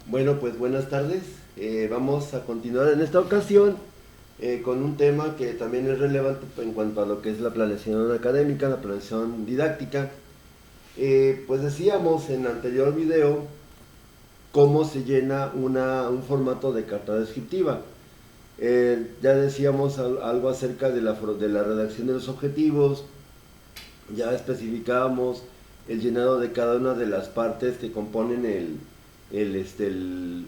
Bueno, pues buenas tardes. Vamos a continuar en esta ocasión con un tema que también es relevante en cuanto a lo que es la planeación académica, la planeación didáctica. Pues decíamos en el anterior video cómo se llena un formato de carta descriptiva. Ya decíamos algo acerca de la redacción de los objetivos, ya especificábamos el llenado de cada una de las partes que componen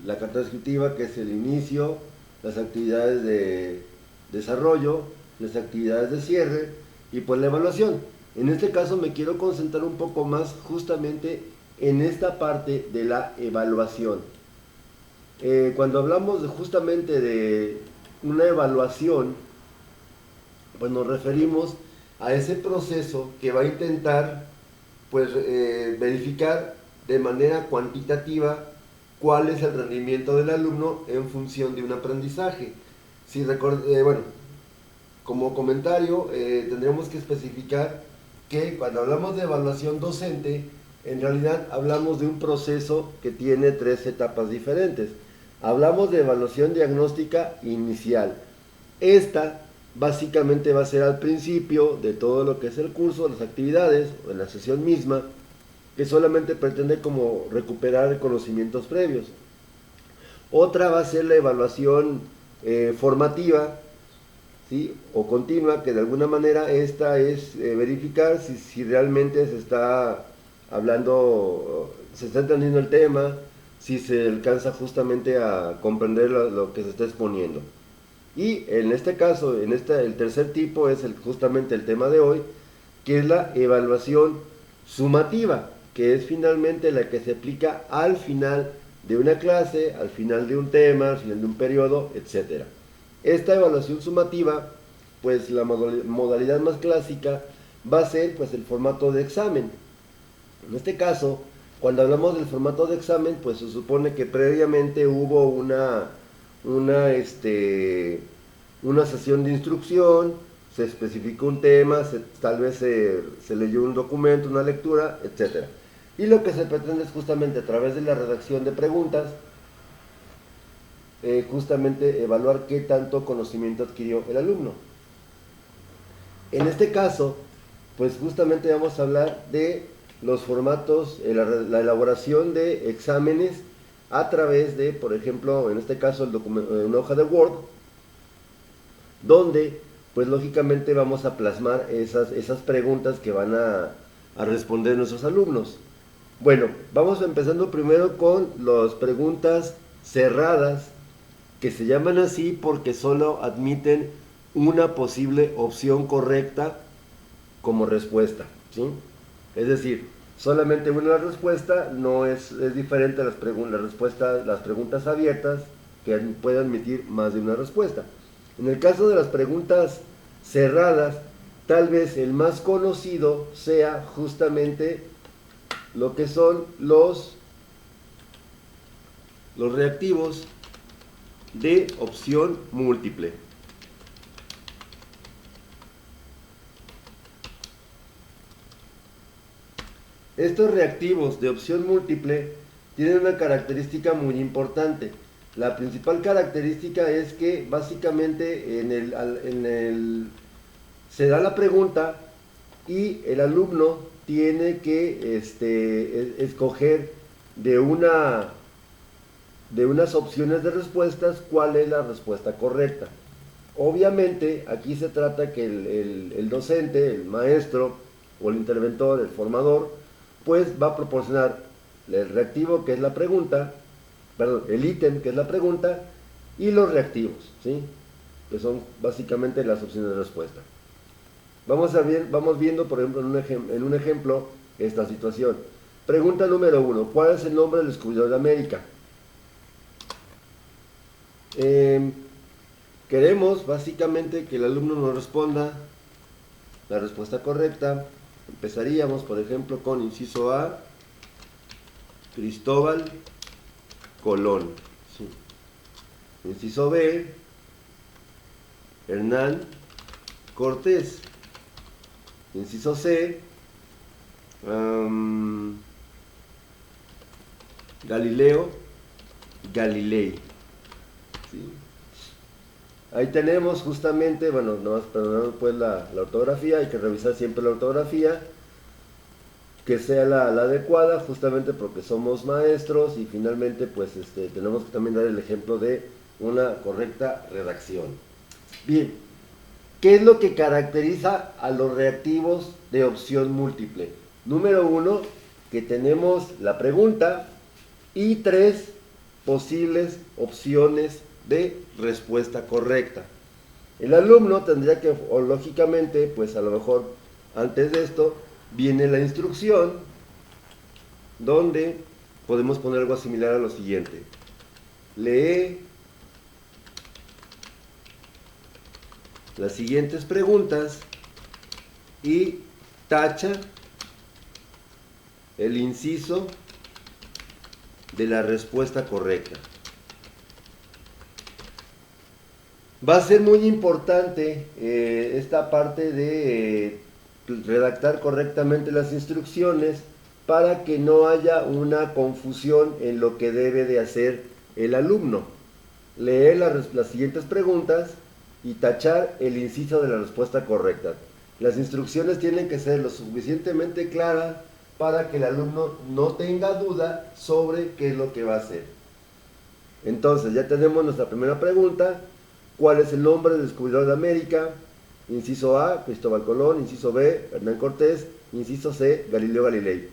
la carta descriptiva, que es el inicio, las actividades de desarrollo, las actividades de cierre y pues la evaluación. En este caso me quiero concentrar un poco más justamente en esta parte de la evaluación. Cuando hablamos justamente de una evaluación, pues nos referimos a ese proceso que va a intentar pues verificar de manera cuantitativa cuál es el rendimiento del alumno en función de un aprendizaje. Si bueno, como comentario tendríamos que especificar que cuando hablamos de evaluación docente, en realidad hablamos de un proceso que tiene tres etapas diferentes. Hablamos de evaluación diagnóstica inicial. Esta básicamente va a ser al principio de todo lo que es el curso, las actividades, o en la sesión misma, que solamente pretende como recuperar conocimientos previos. Otra va a ser la evaluación formativa, ¿sí? O continua, que de alguna manera esta es verificar si realmente se está hablando, se está entendiendo el tema, si se alcanza justamente a comprender lo que se está exponiendo. Y en este caso, el tercer tipo es justamente el tema de hoy, que es la evaluación sumativa, que es finalmente la que se aplica al final de una clase, al final de un tema, al final de un periodo, etc. Esta evaluación sumativa, pues la modalidad más clásica va a ser pues el formato de examen. En este caso, cuando hablamos del formato de examen, pues se supone que previamente hubo una sesión de instrucción, se especificó un tema, tal vez se leyó un documento, una lectura, etc. Y lo que se pretende es justamente a través de la redacción de preguntas, justamente evaluar qué tanto conocimiento adquirió el alumno. En este caso, pues justamente vamos a hablar de los formatos, la elaboración de exámenes a través de, por ejemplo, en este caso, una hoja de Word, donde pues lógicamente vamos a plasmar esas preguntas que van a responder nuestros alumnos. Bueno, vamos empezando primero con las preguntas cerradas, que se llaman así porque solo admiten una posible opción correcta como respuesta, ¿sí? Es decir, solamente una respuesta no es diferente a las preguntas abiertas, que pueden admitir más de una respuesta. En el caso de las preguntas cerradas, tal vez el más conocido sea justamente lo que son los reactivos de opción múltiple. Estos reactivos de opción múltiple tienen una característica muy importante. La principal característica es que básicamente se da la pregunta y el alumno tiene que escoger de de unas opciones de respuestas cuál es la respuesta correcta. Obviamente aquí se trata que el docente, el maestro o el interventor, el formador, pues va a proporcionar el reactivo que es la pregunta, perdón, el ítem que es la pregunta y los reactivos, ¿sí? Que son básicamente las opciones de respuesta. Vamos viendo, por ejemplo, en un ejemplo esta situación. Pregunta número 1. ¿Cuál es el nombre del descubridor de América? Eh, Queremos básicamente que el alumno nos responda la respuesta correcta. Empezaríamos, por ejemplo, con inciso A, Cristóbal Colón. Sí. Inciso B, Hernán Cortés. Inciso C, Galileo Galilei. ¿Sí? Ahí tenemos justamente, bueno, nomás perdonad pues la ortografía, hay que revisar siempre la ortografía, que sea la adecuada, justamente porque somos maestros y finalmente pues tenemos que también dar el ejemplo de una correcta redacción. Bien, ¿qué es lo que caracteriza a los reactivos de opción múltiple? Número 1, que tenemos la pregunta y 3 posibles opciones de respuesta correcta. El alumno tendría que, o lógicamente, pues a lo mejor antes de esto, viene la instrucción donde podemos poner algo similar a lo siguiente. Lee las siguientes preguntas y tacha el inciso de la respuesta correcta. Va a ser muy importante esta parte de redactar correctamente las instrucciones para que no haya una confusión en lo que debe de hacer el alumno. Leer las siguientes preguntas y tachar el inciso de la respuesta correcta. Las instrucciones tienen que ser lo suficientemente claras para que el alumno no tenga duda sobre qué es lo que va a hacer. Entonces ya tenemos nuestra primera pregunta. ¿Cuál es el nombre del descubridor de América? Inciso A, Cristóbal Colón. Inciso B, Hernán Cortés. Inciso C, Galileo Galilei.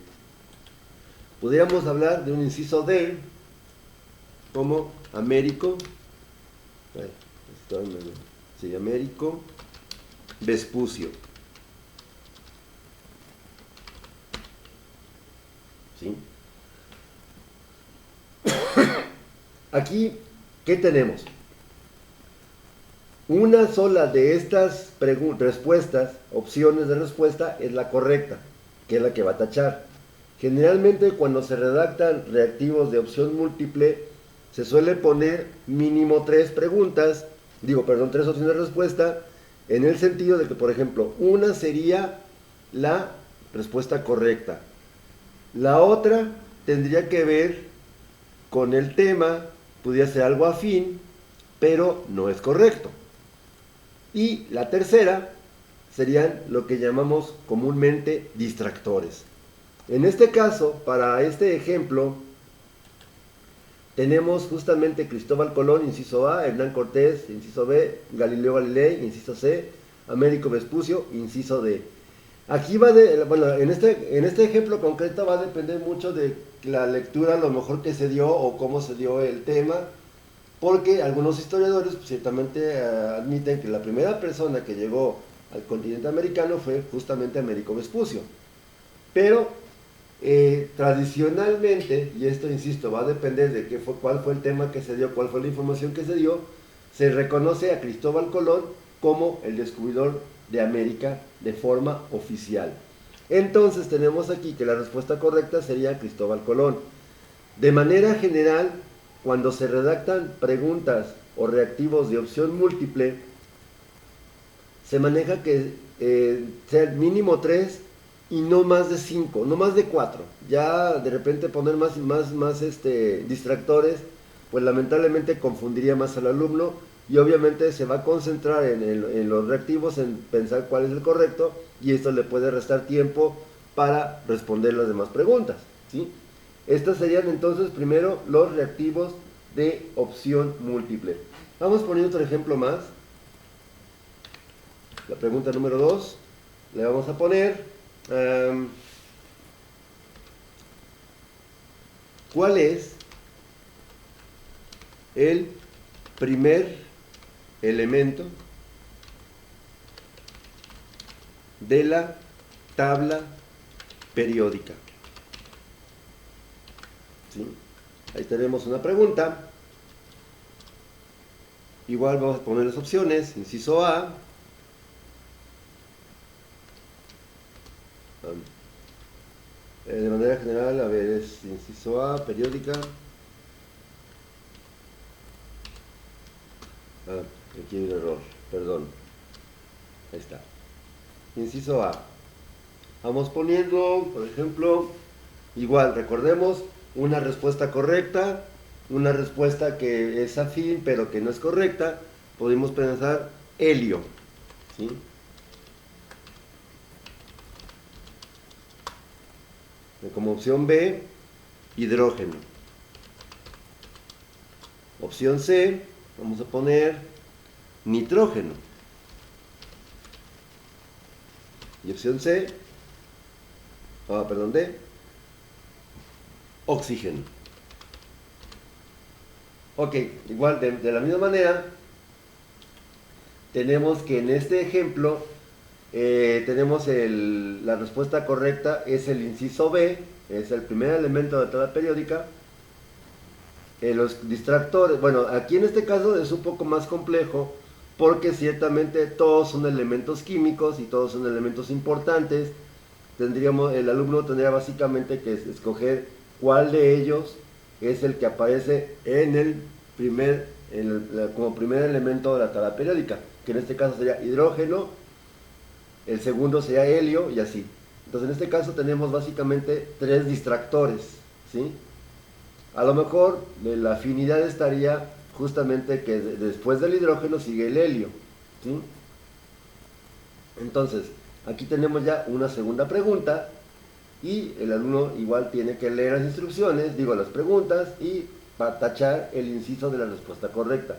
Podríamos hablar de un inciso D como Américo. Sí, Américo Vespucio. ¿Sí? Aquí, ¿qué tenemos? Una sola de estas respuestas, opciones de respuesta, es la correcta, que es la que va a tachar. Generalmente cuando se redactan reactivos de opción múltiple, se suele poner mínimo 3 preguntas, tres opciones de respuesta, en el sentido de que, por ejemplo, una sería la respuesta correcta. La otra tendría que ver con el tema, podría ser algo afín, pero no es correcto. Y la tercera serían lo que llamamos comúnmente distractores. En este caso, para este ejemplo, tenemos justamente Cristóbal Colón, inciso A, Hernán Cortés, inciso B, Galileo Galilei, inciso C, Américo Vespucio, inciso D. Aquí en este ejemplo concreto va a depender mucho de la lectura, a lo mejor que se dio o cómo se dio el tema, porque algunos historiadores ciertamente admiten que la primera persona que llegó al continente americano fue justamente Américo Vespucio. Pero tradicionalmente, y esto insisto, va a depender de cuál fue el tema que se dio, cuál fue la información que se dio, se reconoce a Cristóbal Colón como el descubridor de América de forma oficial. Entonces tenemos aquí que la respuesta correcta sería Cristóbal Colón. De manera general, cuando se redactan preguntas o reactivos de opción múltiple, se maneja que sean mínimo 3 y no más de 5, no más de 4. Ya de repente poner más distractores, pues lamentablemente confundiría más al alumno y obviamente se va a concentrar en los reactivos, en pensar cuál es el correcto, y esto le puede restar tiempo para responder las demás preguntas, ¿sí? Estos serían entonces primero los reactivos de opción múltiple. Vamos poniendo otro ejemplo más. La pregunta número 2 le vamos a poner ¿cuál es el primer elemento de la tabla periódica? ¿Sí? Ahí tenemos una pregunta. Igual vamos a poner las opciones. Inciso A, de manera general, a ver, es inciso A, periódica. Aquí hay un error, perdón. Ahí está. Inciso A. Vamos poniendo, por ejemplo, igual, recordemos, una respuesta correcta, una respuesta que es afín pero que no es correcta, podemos pensar helio, ¿sí? Como opción B, hidrógeno. Opción C, vamos a poner nitrógeno. Y opción C, D, oxígeno. Ok, igual de la misma manera, tenemos que en este ejemplo, tenemos la respuesta correcta, es el inciso B, es el primer elemento de la tabla periódica. Los distractores, bueno, aquí en este caso es un poco más complejo, porque ciertamente todos son elementos químicos y todos son elementos importantes. El alumno tendría básicamente que escoger cuál de ellos es el que aparece como primer elemento de la tabla periódica, que en este caso sería hidrógeno, el segundo sería helio y así. Entonces en este caso tenemos básicamente 3 distractores, ¿sí? A lo mejor la afinidad estaría justamente que después del hidrógeno sigue el helio, ¿sí? Entonces, aquí tenemos ya una segunda pregunta y el alumno igual tiene que leer las instrucciones, las preguntas y para tachar el inciso de la respuesta correcta.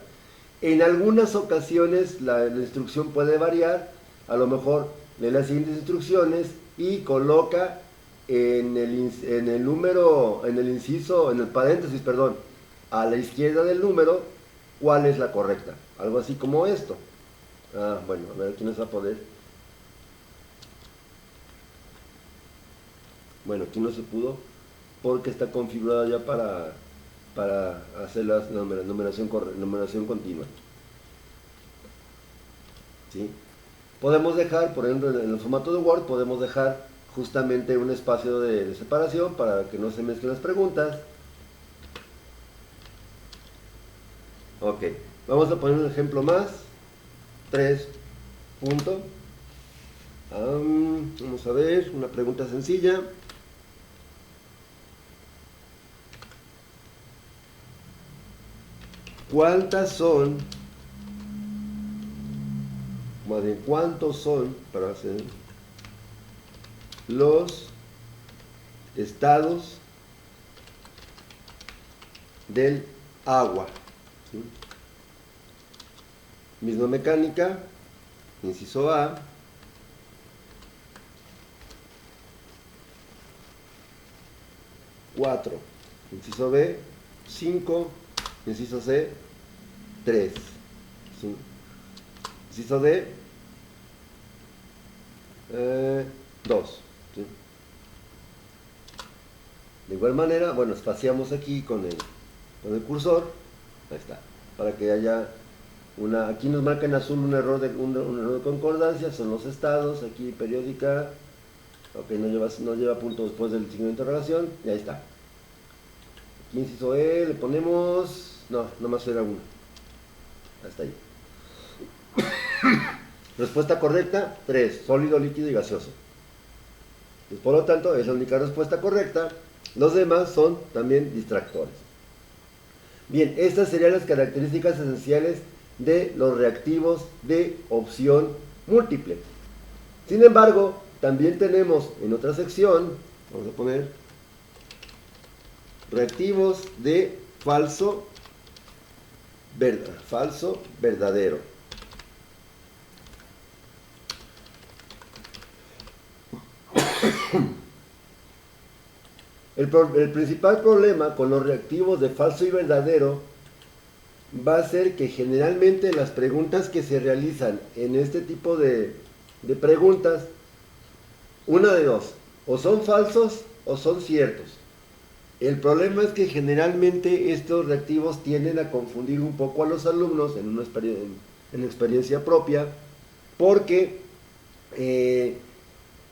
En algunas ocasiones la instrucción puede variar, a lo mejor lee las siguientes instrucciones y coloca en el inciso, en el paréntesis, perdón, a la izquierda del número, cuál es la correcta. Algo así como esto. Bueno, a ver quién nos va a poder. Bueno, aquí no se pudo porque está configurada ya para hacer la numeración continua. ¿Sí? Podemos dejar, por ejemplo, en el formato de Word, podemos dejar justamente un espacio de separación para que no se mezclen las preguntas. Ok, vamos a poner un ejemplo más. 3 punto. Vamos a ver, una pregunta sencilla. ¿Cuántos son, para hacer los estados del agua? ¿Sí? Misma mecánica, inciso A. Cuatro, inciso B, 5, inciso C, 3, ¿sí? Inciso D, 2, ¿sí? De igual manera, bueno, espaciamos aquí con el cursor, ahí está, para que haya aquí nos marca en azul un error de concordancia, son los estados, aquí periódica, ok, no lleva punto después del signo de interrogación, y ahí está. Aquí inciso E, le ponemos, no, nomás era uno, hasta ahí. Respuesta correcta, 3, sólido, líquido y gaseoso. Y por lo tanto, es la única respuesta correcta. Los demás son también distractores. Bien, estas serían las características esenciales de los reactivos de opción múltiple. Sin embargo, también tenemos en otra sección, vamos a poner reactivos de falso verdadero. El principal problema con los reactivos de falso y verdadero va a ser que generalmente las preguntas que se realizan en este tipo de preguntas, una de dos, o son falsos o son ciertos. El problema es que generalmente estos reactivos tienden a confundir un poco a los alumnos en experiencia propia, porque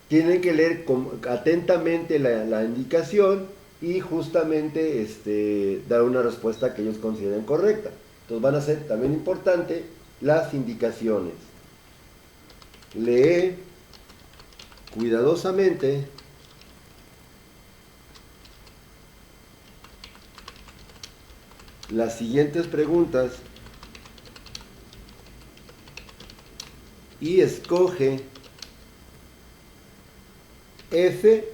tienen que leer atentamente la indicación y justamente dar una respuesta que ellos consideren correcta. Entonces van a ser también importante las indicaciones. Lee cuidadosamente las siguientes preguntas y escoge F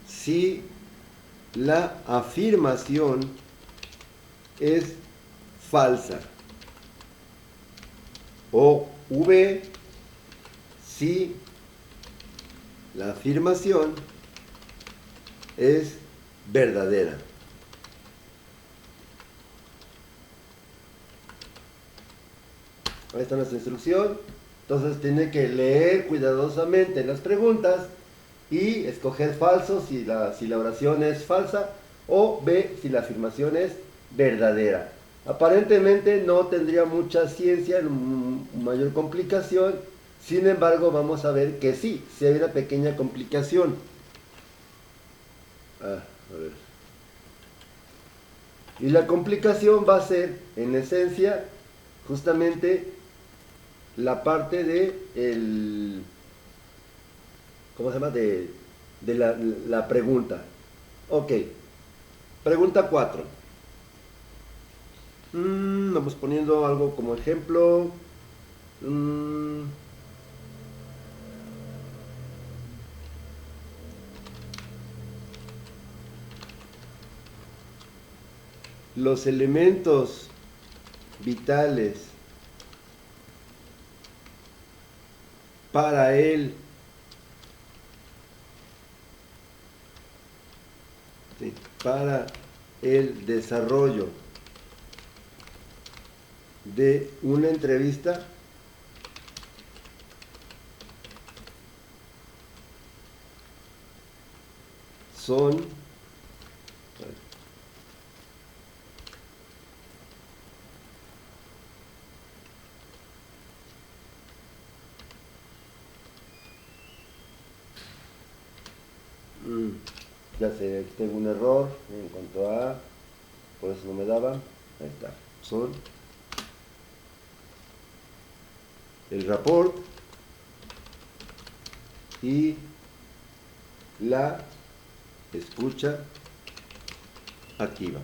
si la afirmación es falsa, o V si la afirmación es verdadera. Ahí está nuestra instrucción. Entonces tiene que leer cuidadosamente las preguntas y escoger falso si la oración es falsa, o B si la afirmación es verdadera. Aparentemente no tendría mucha ciencia, mayor complicación. Sin embargo, vamos a ver que sí hay una pequeña complicación. A ver. Y la complicación va a ser, en esencia, justamente la parte de ¿cómo se llama? De la pregunta. Ok. Pregunta 4. Vamos poniendo algo como ejemplo. Los elementos vitales para el desarrollo de una entrevista son ya sé, aquí tengo un error en cuanto a, por eso no me daba, ahí está, son el rapport y la escucha activa.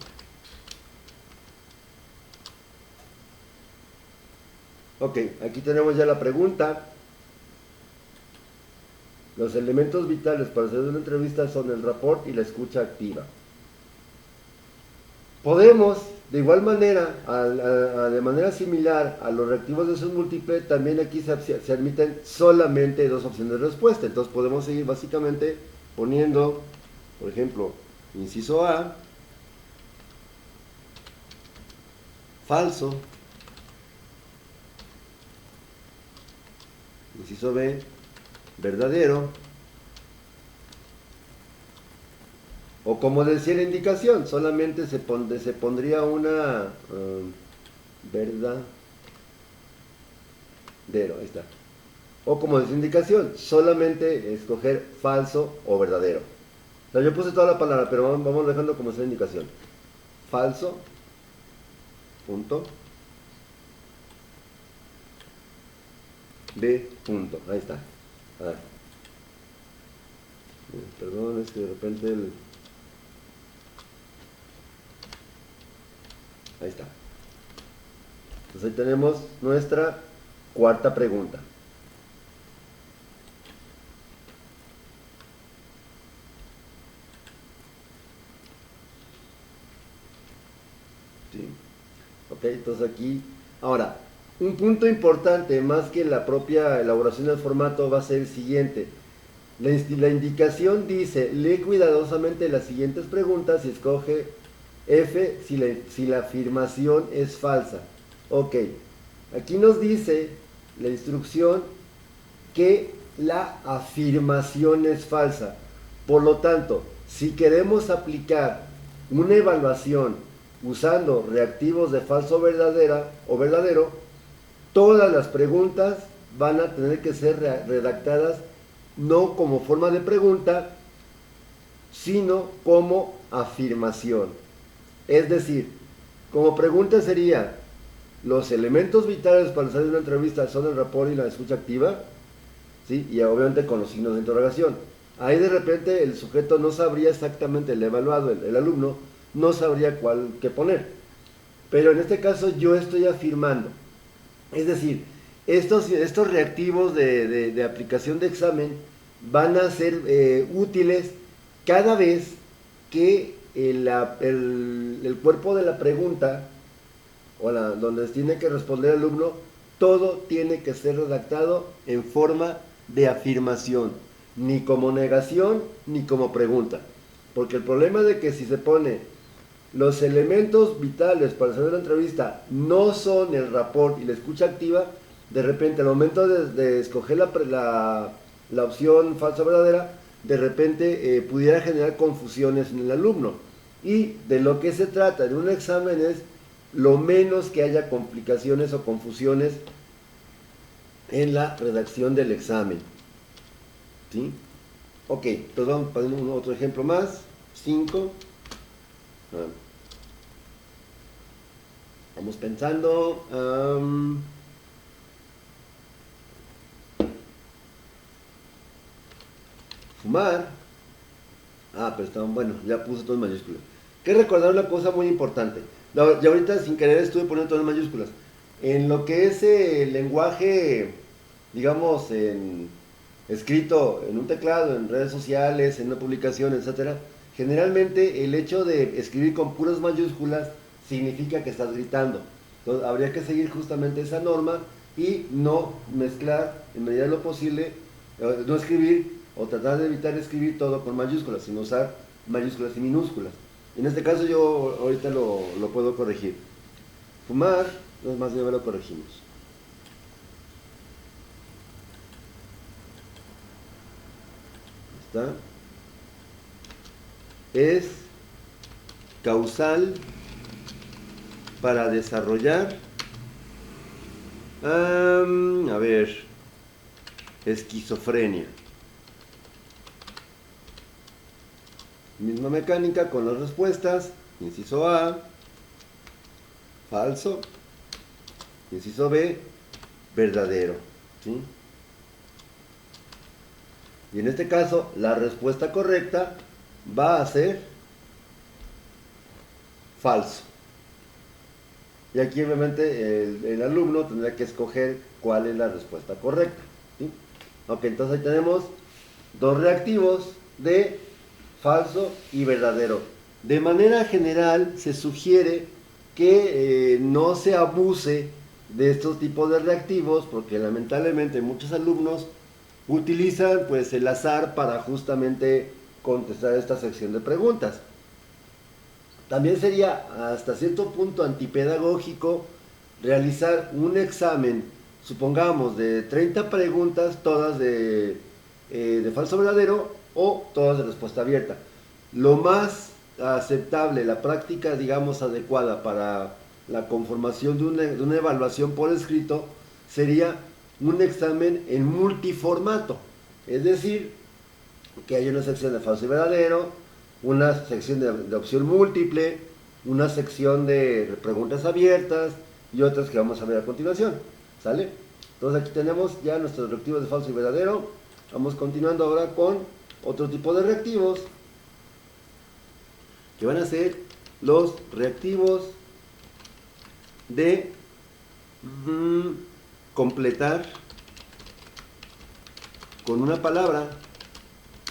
Ok, aquí tenemos ya la pregunta. Los elementos vitales para hacer una entrevista son el rapport y la escucha activa. Podemos, de igual manera, de manera similar a los reactivos de son múltiple, también aquí se admiten solamente dos opciones de respuesta. Entonces podemos seguir básicamente poniendo, por ejemplo, inciso A, falso, inciso B, verdadero, o como decía la indicación, solamente se pondría una verdadero, ahí está. O como decía la indicación, solamente escoger falso o verdadero. O sea, yo puse toda la palabra, pero vamos dejando como decía la indicación. Falso, punto, B, punto. Ahí está. A ver. Perdón, es que de repente ahí está. Entonces ahí tenemos nuestra cuarta pregunta. ¿Sí? Ok, entonces aquí, ahora, un punto importante, más que la propia elaboración del formato, va a ser el siguiente. La indicación dice, lee cuidadosamente las siguientes preguntas y escoge F si la afirmación es falsa. Ok, aquí nos dice la instrucción que la afirmación es falsa. Por lo tanto, si queremos aplicar una evaluación usando reactivos de falso verdadera o verdadero, todas las preguntas van a tener que ser redactadas no como forma de pregunta, sino como afirmación. Es decir, como pregunta sería, los elementos vitales para hacer una entrevista son el rapport y la escucha activa, ¿sí? Y obviamente con los signos de interrogación. Ahí de repente el sujeto no sabría exactamente, el evaluado, el alumno, no sabría cuál que poner. Pero en este caso yo estoy afirmando. Es decir, estos reactivos de aplicación de examen van a ser útiles cada vez que el cuerpo de la pregunta, donde tiene que responder el alumno, todo tiene que ser redactado en forma de afirmación, ni como negación ni como pregunta. Porque el problema de que si se pone los elementos vitales para hacer la entrevista no son el rapport y la escucha activa, de repente al momento de escoger la opción falsa o verdadera, de repente pudiera generar confusiones en el alumno. Y de lo que se trata de un examen es lo menos que haya complicaciones o confusiones en la redacción del examen. ¿Sí? Ok, entonces vamos a poner otro ejemplo más. 5. Vamos pensando. Fumar. Pero está bueno, ya puse todo en mayúsculas. Que recordar una cosa muy importante. Ya ahorita sin querer estuve poniendo todo en mayúsculas. En lo que es el lenguaje, digamos, escrito en un teclado, en redes sociales, en una publicación, etcétera, generalmente el hecho de escribir con puras mayúsculas significa que estás gritando. Entonces habría que seguir justamente esa norma y no mezclar en medida de lo posible, no escribir o tratar de evitar escribir todo con mayúsculas, sino usar mayúsculas y minúsculas. En este caso yo ahorita lo puedo corregir. Fumar, no más bien lo corregimos. ¿Está? Es causal para desarrollar esquizofrenia. Misma mecánica con las respuestas. Inciso A, falso. Inciso B, verdadero. ¿Sí? Y en este caso, la respuesta correcta va a ser falso. Y aquí obviamente el alumno tendrá que escoger cuál es la respuesta correcta. ¿Sí? Ok, entonces ahí tenemos dos reactivos de falso y verdadero. De manera general se sugiere que no se abuse de estos tipos de reactivos porque lamentablemente muchos alumnos utilizan pues el azar para justamente contestar esta sección de preguntas. También sería hasta cierto punto antipedagógico realizar un examen, supongamos, de 30 preguntas, todas de falso verdadero o todas de respuesta abierta. Lo más aceptable, la práctica, digamos, adecuada para la conformación de una evaluación por escrito sería un examen en multiformato. Es decir, que haya una sección de falso y verdadero, una sección de opción múltiple, una sección de preguntas abiertas y otras que vamos a ver a continuación. ¿Sale? Entonces aquí tenemos ya nuestros reactivos de falso y verdadero. Vamos continuando ahora con otro tipo de reactivos que van a ser los reactivos de completar con una palabra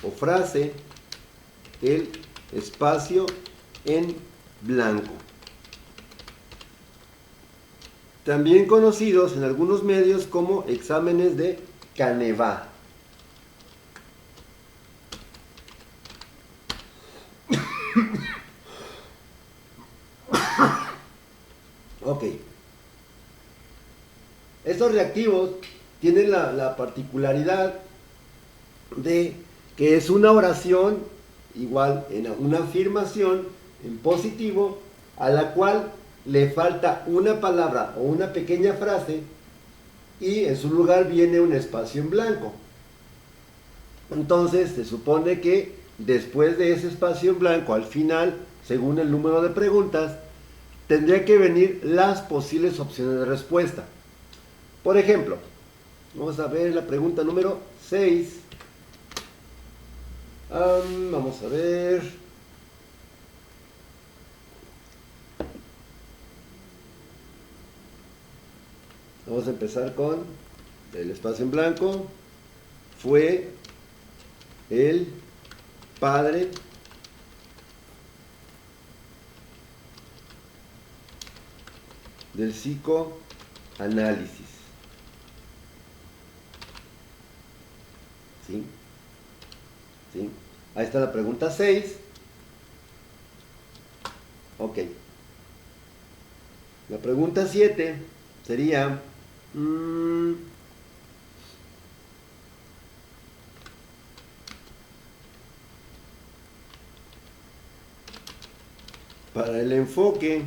o frase el espacio en blanco. También conocidos en algunos medios como exámenes de Canevá. Ok. Estos reactivos tienen la particularidad de que es una oración igual, en una afirmación en positivo, a la cual le falta una palabra o una pequeña frase y en su lugar viene un espacio en blanco. Entonces se supone que después de ese espacio en blanco, al final, según el número de preguntas, tendría que venir las posibles opciones de respuesta. Por ejemplo, vamos a ver la pregunta número 6. Vamos a ver. Vamos a empezar con el espacio en blanco. Fue el padre del psicoanálisis. ¿Sí? ¿Sí? Ahí está la pregunta 6. Ok. La pregunta 7 sería... para el enfoque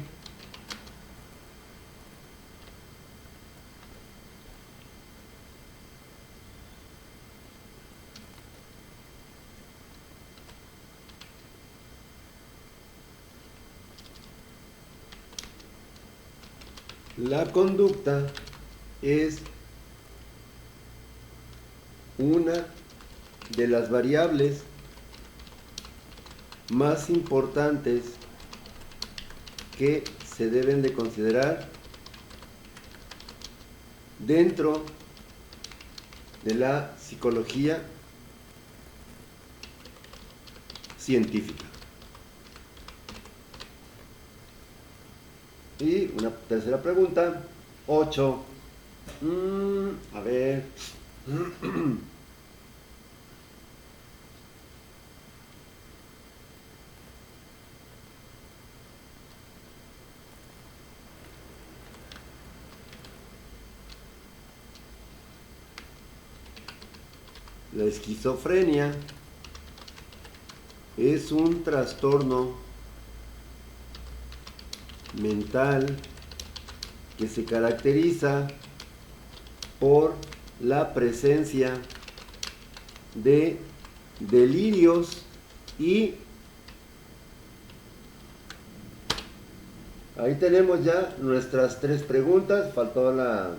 la conducta es una de las variables más importantes que se deben de considerar dentro de la psicología científica. Y una tercera pregunta, 8. A ver. La esquizofrenia es un trastorno mental que se caracteriza por la presencia de delirios y ahí tenemos ya nuestras 3 preguntas. Faltó la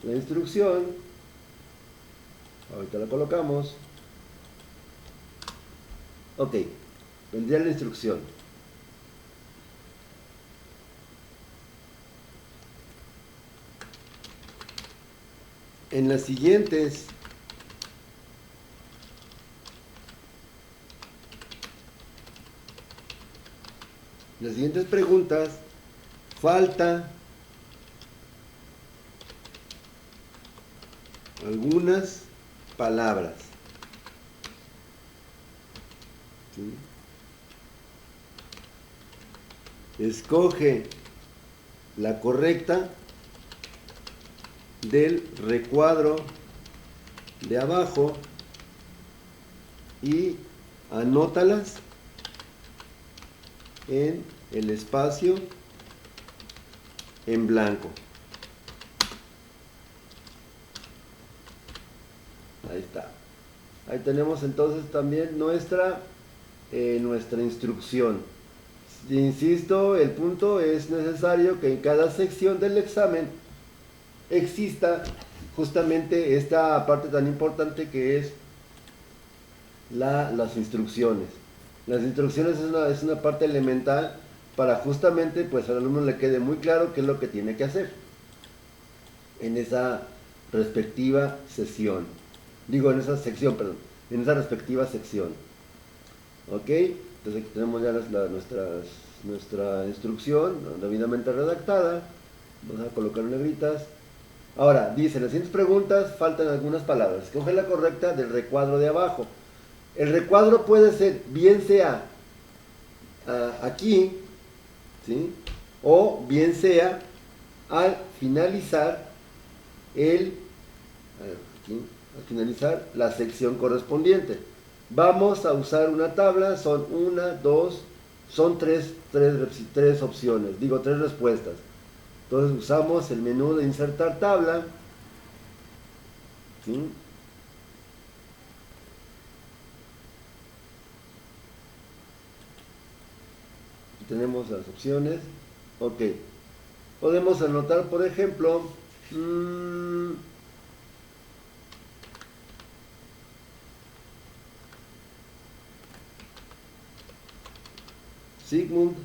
instrucción. Ahorita la colocamos. Ok, vendría la instrucción. En las siguientes preguntas falta algunas palabras. ¿Sí? Escoge la correcta del recuadro de abajo y anótalas en el espacio en blanco. Ahí está. Ahí tenemos entonces también nuestra instrucción. Insisto, el punto es necesario que en cada sección del examen exista justamente esta parte tan importante que es las instrucciones. Las instrucciones es una parte elemental para justamente pues al alumno le quede muy claro qué es lo que tiene que hacer en esa respectiva sesión. Digo, en esa sección, perdón, en esa respectiva sección. Ok, entonces aquí tenemos ya nuestra instrucción debidamente redactada. Vamos a colocar negritas. Ahora, dice, las siguientes preguntas faltan algunas palabras. Escoge la correcta del recuadro de abajo. El recuadro puede ser, bien sea aquí, ¿sí? O bien sea al finalizar al finalizar la sección correspondiente. Vamos a usar una tabla, son tres opciones, digo 3 respuestas. Entonces usamos el menú de insertar tabla, ¿sí? Tenemos las opciones. Ok, podemos anotar, por ejemplo, Sigmund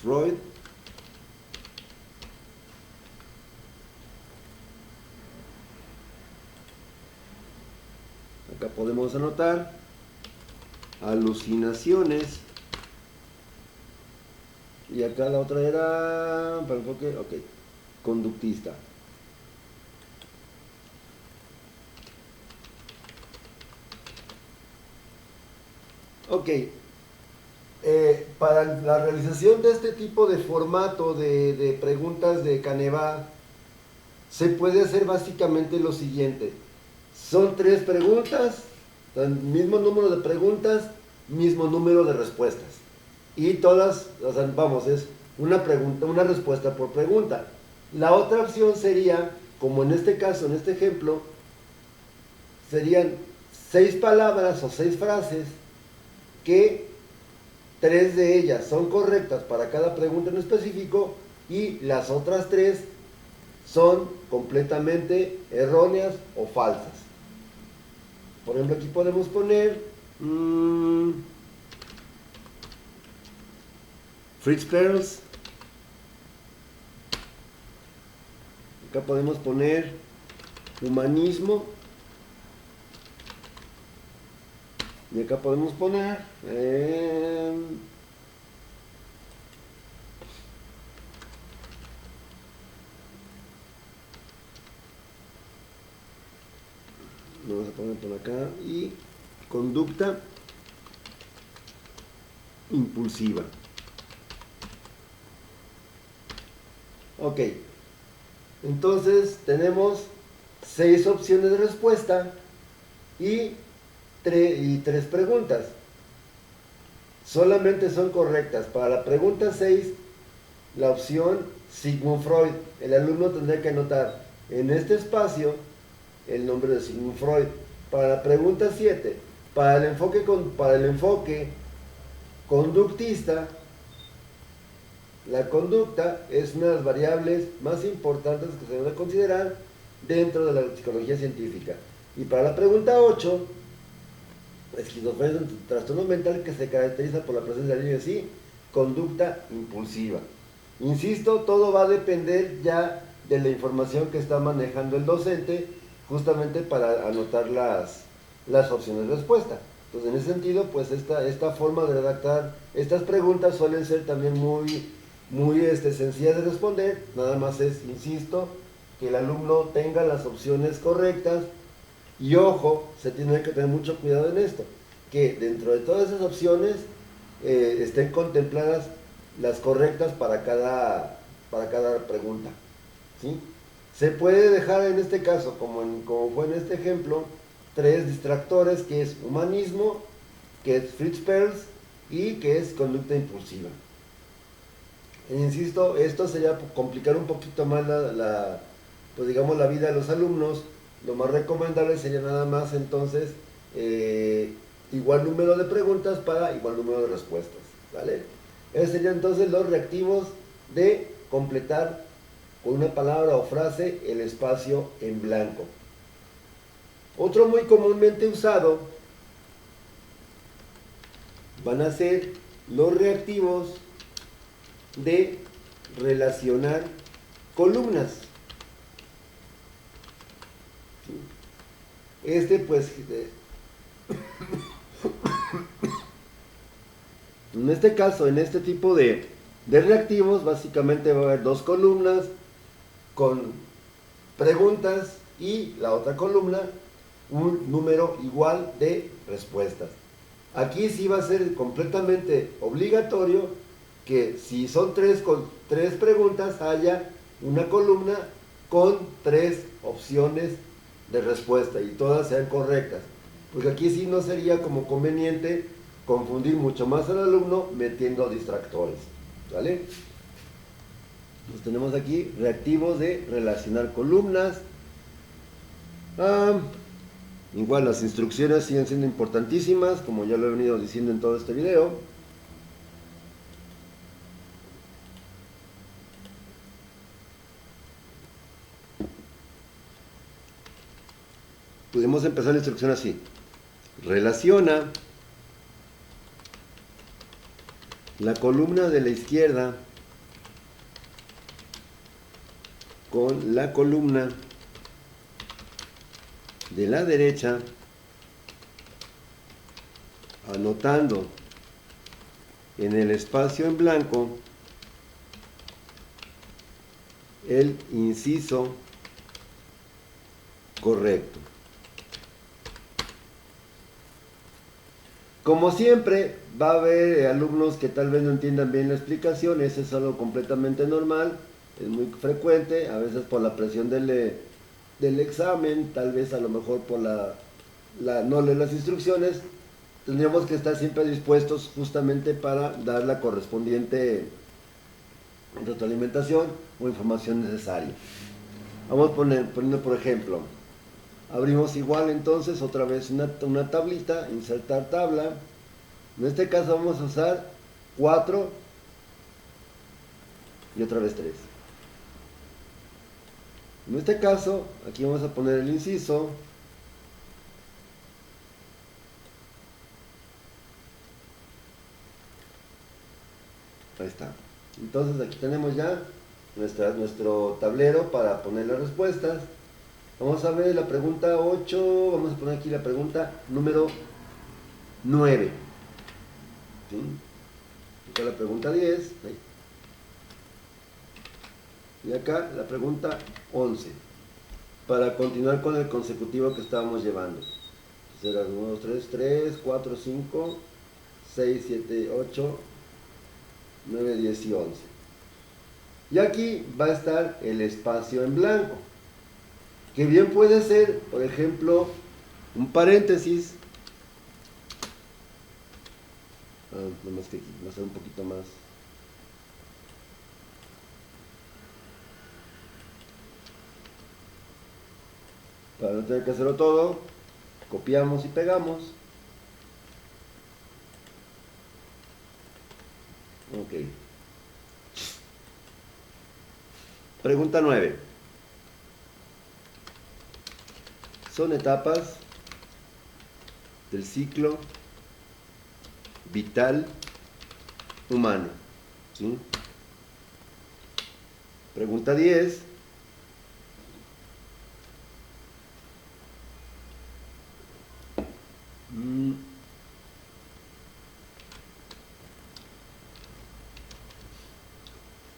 Freud acá podemos anotar alucinaciones y acá la otra era para enfoque, ok, conductista. Ok, para la realización de este tipo de formato de preguntas de Canevá, se puede hacer básicamente lo siguiente. Son 3 preguntas, mismo número de preguntas, mismo número de respuestas. Y todas, o sea, vamos, es una pregunta, una respuesta por pregunta. La otra opción sería, como en este caso, en este ejemplo, serían 6 palabras o 6 frases que 3 de ellas son correctas para cada pregunta en específico y las otras 3 son completamente erróneas o falsas. Por ejemplo, aquí podemos poner Fritz Perls. Acá podemos poner humanismo. Y acá podemos poner vamos a poner por acá y conducta impulsiva. Ok, entonces tenemos 6 opciones de respuesta y 3 preguntas. Solamente son correctas. Para la pregunta 6, la opción Sigmund Freud. El alumno tendrá que anotar en este espacio el nombre de Sigmund Freud. Para la pregunta 7, para el enfoque conductista, la conducta es una de las variables más importantes que se debe considerar dentro de la psicología científica. Y para la pregunta 8, esquizofrenia es un trastorno mental que se caracteriza por la presencia de niños sí, conducta impulsiva. Insisto, todo va a depender ya de la información que está manejando el docente, justamente para anotar las opciones de respuesta. Entonces, en ese sentido, pues esta forma de redactar estas preguntas suelen ser también muy sencillas de responder. Nada más es, insisto, que el alumno tenga las opciones correctas. Y ojo, se tiene que tener mucho cuidado en esto, que dentro de todas esas opciones estén contempladas las correctas para cada pregunta, ¿sí? Se puede dejar en este caso, como fue en este ejemplo, 3 distractores, que es humanismo, que es Fritz Perls y que es conducta impulsiva. E insisto, esto sería complicar un poquito más pues digamos, la vida de los alumnos. Lo más recomendable sería nada más entonces igual número de preguntas para igual número de respuestas, ¿vale? Esos serían entonces los reactivos de completar con una palabra o frase el espacio en blanco. Otro muy comúnmente usado van a ser los reactivos de relacionar columnas. Pues en este caso, en este tipo de reactivos, básicamente va a haber 2 columnas con preguntas y la otra columna un número igual de respuestas. Aquí sí va a ser completamente obligatorio que si son 3 preguntas, haya una columna con 3 opciones de respuesta y todas sean correctas, porque aquí sí no sería como conveniente confundir mucho más al alumno metiendo distractores, ¿vale? Pues tenemos aquí reactivos de relacionar columnas. Igual las instrucciones siguen siendo importantísimas, como ya lo he venido diciendo en todo este video. Podemos empezar la instrucción así. relaciona la columna de la izquierda con la columna de la derecha, anotando en el espacio en blanco el inciso correcto. Como siempre, va a haber alumnos que tal vez no entiendan bien la explicación. Eso es algo completamente normal, es muy frecuente, a veces por la presión del examen, tal vez a lo mejor por no leer las instrucciones. Tendríamos que estar siempre dispuestos justamente para dar la correspondiente retroalimentación o información necesaria. Vamos poniendo por ejemplo, abrimos igual entonces otra vez una tablita, insertar tabla. En este caso vamos a usar 4 y otra vez 3. En este caso, aquí vamos a poner el inciso. Ahí está. Entonces aquí tenemos ya nuestro tablero para poner las respuestas. Vamos a ver la pregunta 8, vamos a poner aquí la pregunta número 9. ¿Sí? Acá la pregunta 10. Ahí. Y acá la pregunta 11. Para continuar con el consecutivo que estábamos llevando. Será 1, 2, 3, 3, 4, 5, 6, 7, 8, 9, 10 y 11. Y aquí va a estar el espacio en blanco, que bien puede ser, por ejemplo, un paréntesis. Nomás que aquí va a ser un poquito más. Para no tener que hacerlo todo, copiamos y pegamos. Ok. Pregunta 9. Son etapas del ciclo vital humano. ¿Sí? Pregunta 10.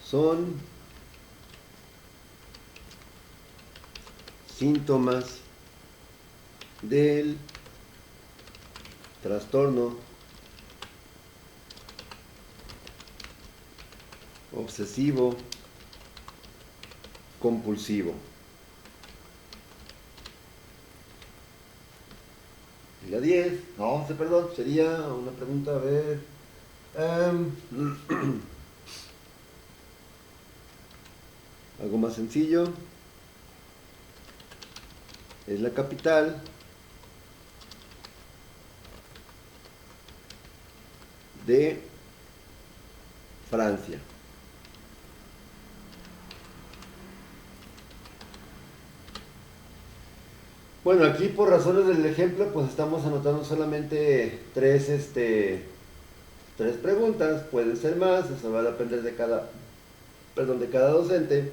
Son síntomas del trastorno obsesivo compulsivo. Y la 10, no, perdón, sería una pregunta, a ver. Algo más sencillo. Es la capital de Francia. Bueno, aquí por razones del ejemplo, pues estamos anotando solamente tres preguntas. Pueden ser más, eso va a depender de cada docente.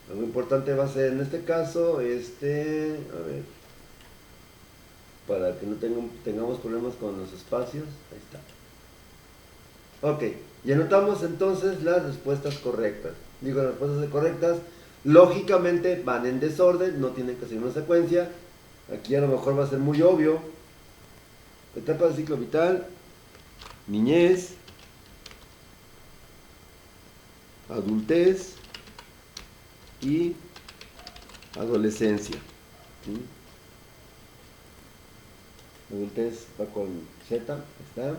Algo importante va a ser en este caso, a ver, para que no tengamos problemas con los espacios. Ahí está. Ok, y anotamos entonces las respuestas correctas. Digo, las respuestas correctas lógicamente van en desorden, no tienen que seguir una secuencia. Aquí a lo mejor va a ser muy obvio. Etapa del ciclo vital, niñez, adultez y adolescencia. ¿Sí? Adultez va con Z, está.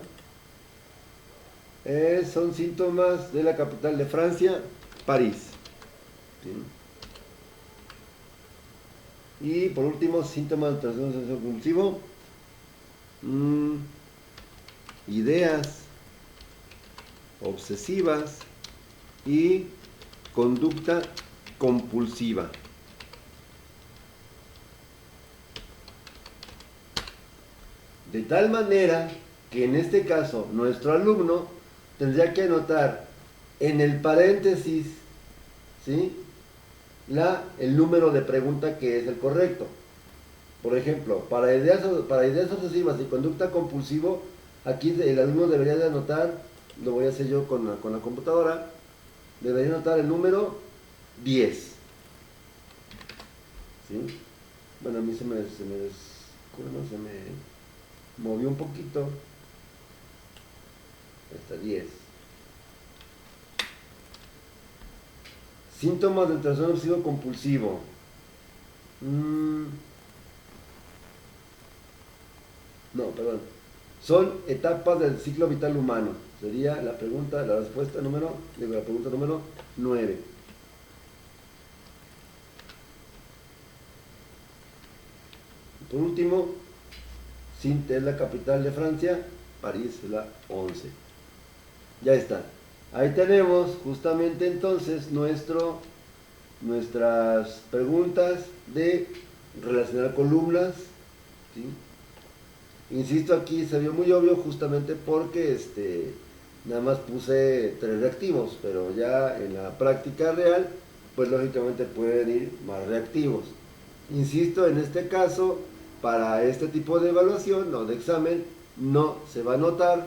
Son síntomas de la capital de Francia, París. ¿Sí? Y por último, síntomas de trastorno obsesivo compulsivo, ideas obsesivas y conducta compulsiva. De tal manera que en este caso nuestro alumno tendría que anotar en el paréntesis, ¿sí?, el número de pregunta que es el correcto. Por ejemplo, para ideas obsesivas y conducta compulsivo, aquí el alumno debería de anotar, lo voy a hacer yo con la computadora, debería anotar el número 10. ¿Sí? Bueno, a mí se me movió un poquito. Está 10. Síntomas del trastorno obsesivo compulsivo. No, perdón. Son etapas del ciclo vital humano. Sería la pregunta 9. Por último, Sint es la capital de Francia, París es la 11. Ya está. Ahí tenemos justamente entonces nuestras preguntas de relacionar columnas, ¿sí? Insisto, aquí se vio muy obvio justamente porque nada más puse 3 reactivos, pero ya en la práctica real, pues lógicamente pueden ir más reactivos. Insisto, en este caso, para este tipo de evaluación o de examen, no se va a notar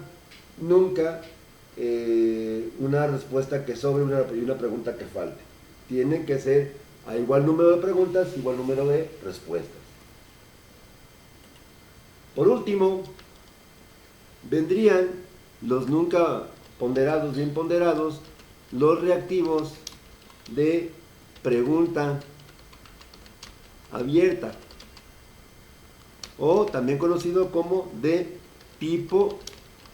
nunca una respuesta que sobre y una pregunta que falte. Tienen que ser a igual número de preguntas, igual número de respuestas. Por último, vendrían los nunca ponderados, bien ponderados, los reactivos de pregunta abierta, o también conocido como de tipo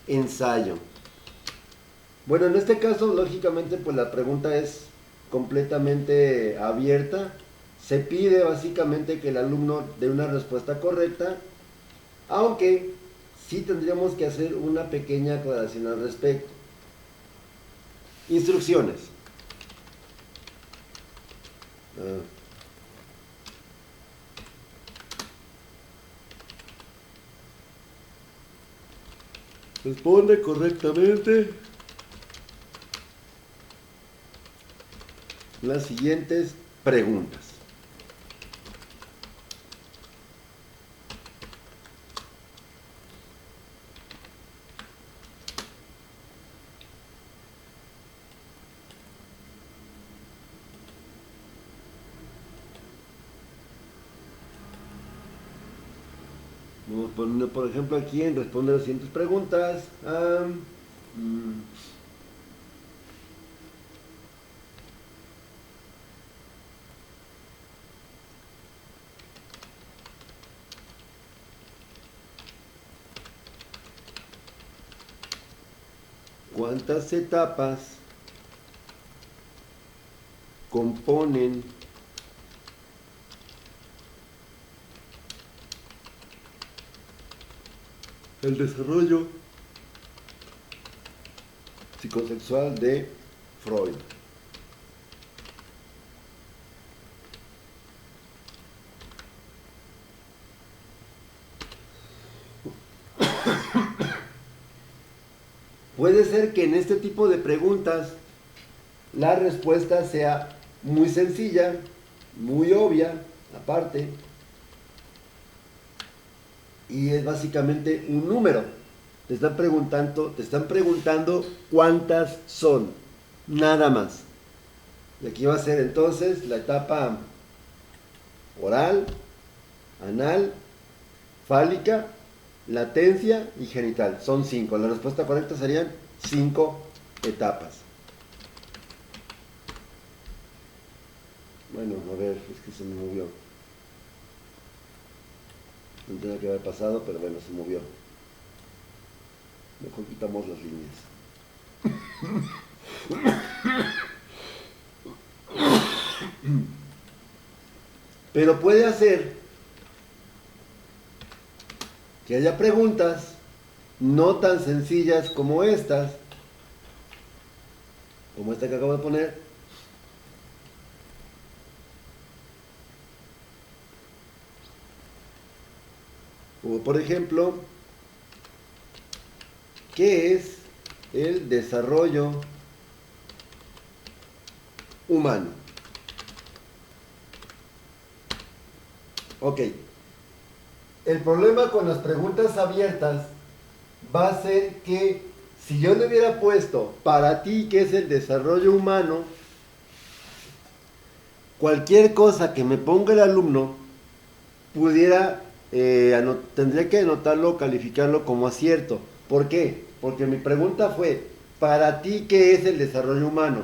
ensayo. Bueno, en este caso, lógicamente, pues la pregunta es completamente abierta. Se pide básicamente que el alumno dé una respuesta correcta, aunque sí tendríamos que hacer una pequeña aclaración al respecto. Instrucciones. Responde correctamente las siguientes preguntas. Vamos poniendo, por ejemplo, aquí en responder las siguientes preguntas. ¿Cuántas etapas componen el desarrollo psicosexual de Freud? Puede ser que en este tipo de preguntas la respuesta sea muy sencilla, muy obvia, aparte, y es básicamente un número. Te están preguntando cuántas son, nada más. Y aquí va a ser entonces la etapa oral, anal, fálica, latencia y genital. Son 5. La respuesta correcta serían 5 etapas. Bueno, a ver, es que se me movió. No tenía que haber pasado, pero bueno, se movió. Mejor quitamos las líneas. Pero puede hacer que haya preguntas no tan sencillas como estas, como esta que acabo de poner, O por ejemplo, ¿qué es el desarrollo humano? Ok. El problema con las preguntas abiertas va a ser que si yo le hubiera puesto para ti qué es el desarrollo humano, cualquier cosa que me ponga el alumno pudiera, tendría que anotarlo o calificarlo como acierto. ¿Por qué? Porque mi pregunta fue, ¿para ti qué es el desarrollo humano?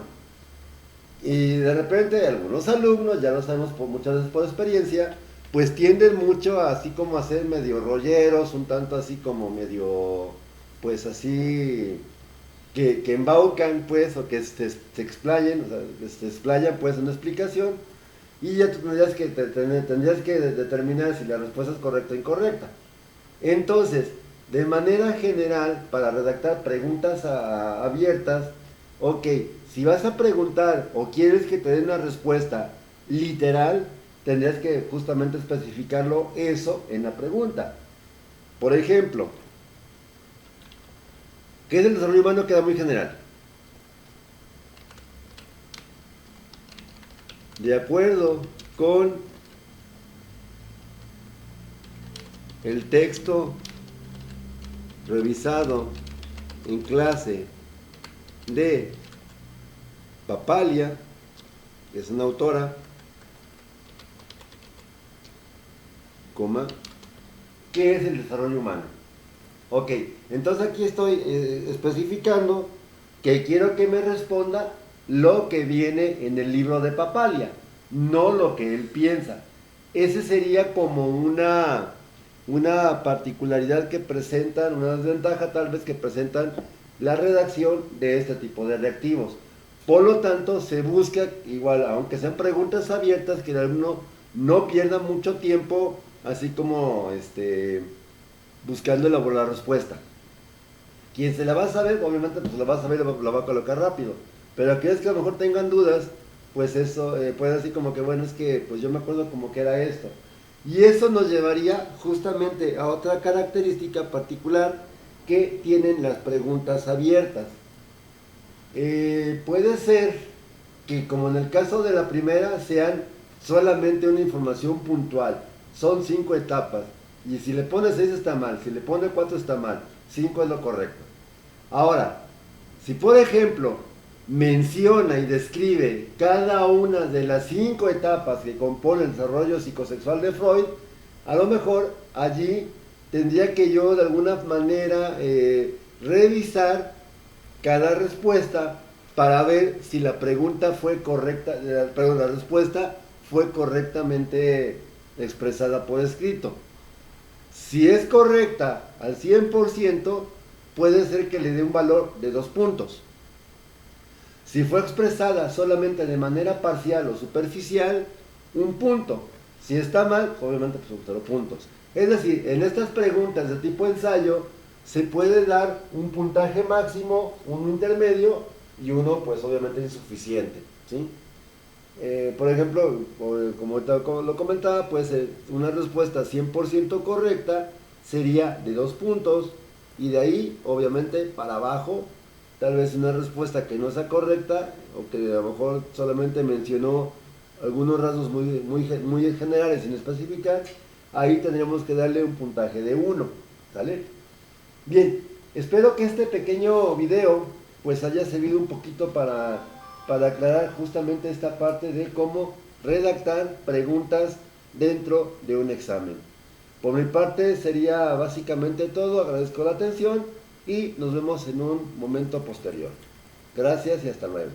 Y de repente algunos alumnos, ya lo sabemos muchas veces por experiencia, pues tienden mucho así como a ser medio rolleros, un tanto así como medio, pues así, que embaucan pues, o que se explayen, o sea, se explayan pues en una explicación, y ya tú tendrías que determinar si la respuesta es correcta o incorrecta. Entonces, de manera general, para redactar preguntas abiertas, ok, si vas a preguntar o quieres que te den una respuesta literal, tendrías que justamente especificarlo eso en la pregunta. Por ejemplo, ¿qué es el desarrollo humano? Queda muy general. De acuerdo con el texto revisado en clase de Papalia, que es una autora, ¿qué es el desarrollo humano? Ok, entonces aquí estoy especificando que quiero que me responda lo que viene en el libro de Papalia, no lo que él piensa. Ese sería como una particularidad que presentan, una desventaja tal vez que presentan la redacción de este tipo de reactivos. Por lo tanto, se busca, igual, aunque sean preguntas abiertas, que el alumno no pierda mucho tiempo, así como buscando la respuesta. Quien se la va a saber, obviamente, pues la va a saber y la va a colocar rápido. Pero aquellos que a lo mejor tengan dudas, pues eso puede decir como que, bueno, es que pues yo me acuerdo como que era esto. Y eso nos llevaría justamente a otra característica particular que tienen las preguntas abiertas. Puede ser que, como en el caso de la primera, sean solamente una información puntual. Son 5 etapas. Y si le pone 6 está mal, si le pone 4 está mal, 5 es lo correcto. Ahora, si por ejemplo menciona y describe cada una de las 5 etapas que componen el desarrollo psicosexual de Freud, a lo mejor allí tendría que yo de alguna manera revisar cada respuesta para ver si la pregunta fue correcta, perdón, la respuesta fue correctamente expresada por escrito. Si es correcta al 100%, puede ser que le dé un valor de 2 puntos. Si fue expresada solamente de manera parcial o superficial, 1 punto. Si está mal, obviamente pues 0 puntos. Es decir, en estas preguntas de tipo ensayo, se puede dar un puntaje máximo, un intermedio y uno pues obviamente insuficiente, ¿sí? Por ejemplo, como lo comentaba, pues una respuesta 100% correcta sería de 2 puntos y de ahí obviamente para abajo, tal vez una respuesta que no sea correcta o que a lo mejor solamente mencionó algunos rasgos muy generales sin especificar, ahí tendríamos que darle un puntaje de 1, ¿sale? Bien, espero que este pequeño video pues haya servido un poquito para aclarar justamente esta parte de cómo redactar preguntas dentro de un examen. Por mi parte sería básicamente todo, agradezco la atención y nos vemos en un momento posterior. Gracias y hasta luego.